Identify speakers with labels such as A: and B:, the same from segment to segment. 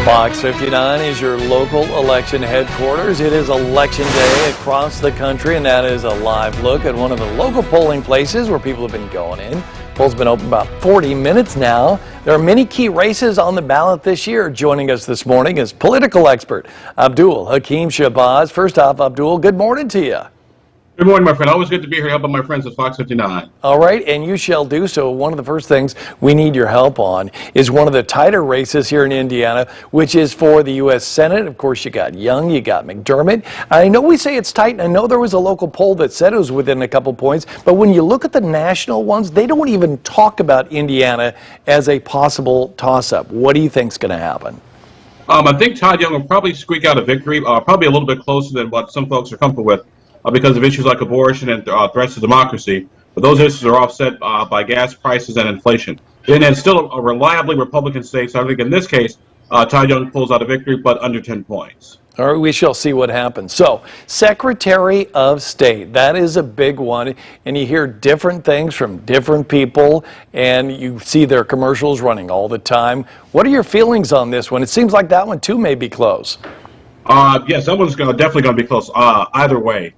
A: Fox 59 is your local election headquarters. It is election day across the country, and that is a live look at one of the local polling places where people have been going in. Polls have been open about 40 minutes now. There are many key races on the ballot this year. Joining us this morning is political expert Abdul Hakim Shabazz. First off, Abdul, good morning to you.
B: Good morning, my friend. Always good to be here helping my friends at Fox 59.
A: All right, and you shall do so. One of the first things we need your help on is one of the tighter races here in Indiana, which is for the U.S. Senate. Of course, you got Young, you got McDermott. I know we say it's tight, and I know there was a local poll that said it was within a couple points, but when you look at the national ones, they don't even talk about Indiana as a possible toss-up. What do you think is going to happen?
B: I think Todd Young will probably squeak out a victory, probably a little bit closer than what some folks are comfortable with. Because of issues like abortion and threats to democracy. But those issues are offset by gas prices and inflation. And it's still a reliably Republican state, so I think in this case, Todd Young pulls out a victory, but under 10 points.
A: All right, we shall see what happens. So, Secretary of State, that is a big one, and you hear different things from different people, and you see their commercials running all the time. What are your feelings on this one? It seems like that one, too, may be close.
B: Yes, that one's definitely going to be close either way.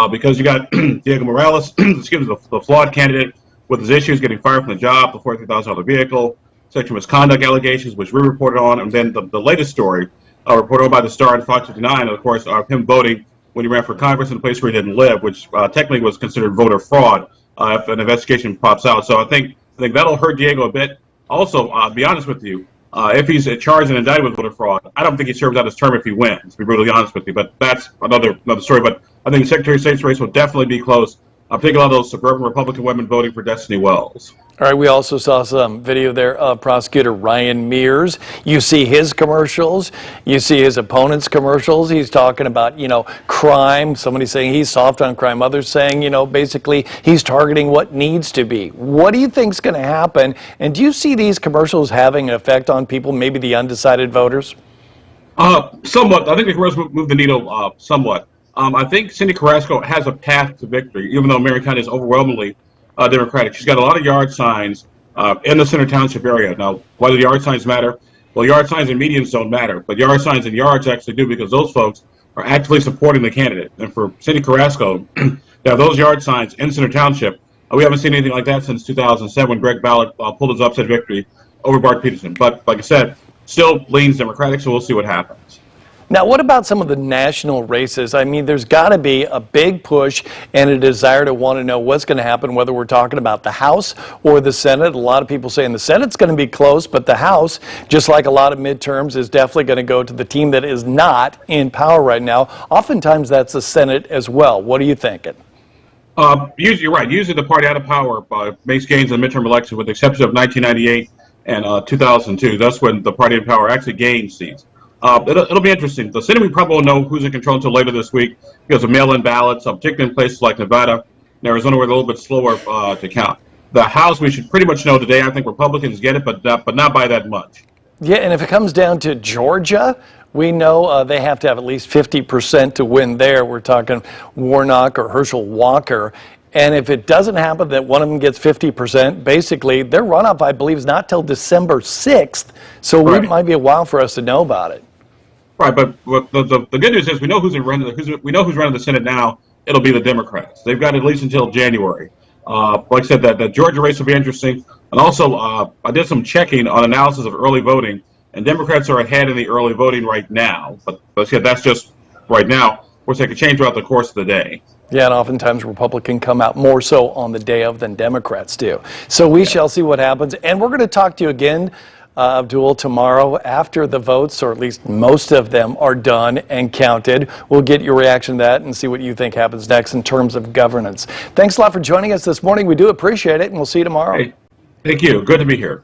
B: Because you got Diego Morales, excuse me, the flawed candidate with his issues, getting fired from the job, the $43,000 vehicle, sexual misconduct allegations, which we reported on, and then the latest story reported on by the Star and Fox 59, of course, him voting when he ran for Congress in a place where he didn't live, which technically was considered voter fraud if an investigation pops out. So I think that'll hurt Diego a bit. Also, to be honest with you, if he's charged and indicted with voter fraud, I don't think he serves out his term if he wins, to be brutally honest with you. But that's another story. But I think the Secretary of State's race will definitely be close. I'm thinking a lot of those suburban Republican women voting for Destiny Wells.
A: All right, we also saw some video there of Prosecutor Ryan Mears. You see his commercials. You see his opponent's commercials. He's talking about, crime. Somebody saying he's soft on crime. Others saying, basically he's targeting what needs to be. What do you think's going to happen? And do you see these commercials having an effect on people, maybe the undecided voters?
B: Somewhat. I think the commercials move the needle somewhat. I think Cindy Carrasco has a path to victory, even though Marion County is overwhelmingly Democratic. She's got a lot of yard signs in the Center Township area. Now, why do yard signs matter? Well, yard signs and medians don't matter, but yard signs and yards actually do, because those folks are actively supporting the candidate. And for Cindy Carrasco to have those yard signs in Center Township, we haven't seen anything like that since 2007 when Greg Ballard pulled his upset victory over Bart Peterson. But like I said, still leans Democratic, so we'll see what happens.
A: Now, what about some of the national races? I mean, there's got to be a big push and a desire to want to know what's going to happen, whether we're talking about the House or the Senate. A lot of people saying the Senate's going to be close, but the House, just like a lot of midterms, is definitely going to go to the team that is not in power right now. Oftentimes, that's the Senate as well. What are you thinking?
B: Usually, you're right. Usually, the party out of power makes gains in the midterm elections, with the exception of 1998 and 2002. That's when the party in power actually gained seats. It'll be interesting. The Senate, we probably won't know who's in control until later this week because of mail-in ballots, particularly in places like Nevada and Arizona, where they're a little bit slower to count. The House, we should pretty much know today. I think Republicans get it, but not by that much.
A: Yeah, and if it comes down to Georgia, we know they have to have at least 50% to win there. We're talking Warnock or Herschel Walker. And if it doesn't happen that one of them gets 50%, basically their runoff, I believe, is not till December 6th. So It might be a while for us to know about it.
B: Right, but the good news is we know who's running the Senate now. It'll be the Democrats. They've got at least until January. Like I said, that Georgia race will be interesting. And also, I did some checking on analysis of early voting, and Democrats are ahead in the early voting right now. But that's just right now. Of course, they could change throughout the course of the day.
A: Yeah, and oftentimes Republicans come out more so on the day of than Democrats do. So we shall see what happens. And we're going to talk to you again, Abdul, tomorrow after the votes, or at least most of them are done and counted. We'll get your reaction to that and see what you think happens next in terms of governance. Thanks a lot for joining us this morning. We do appreciate it, and we'll see you tomorrow.
B: Hey, thank you. Good to be here.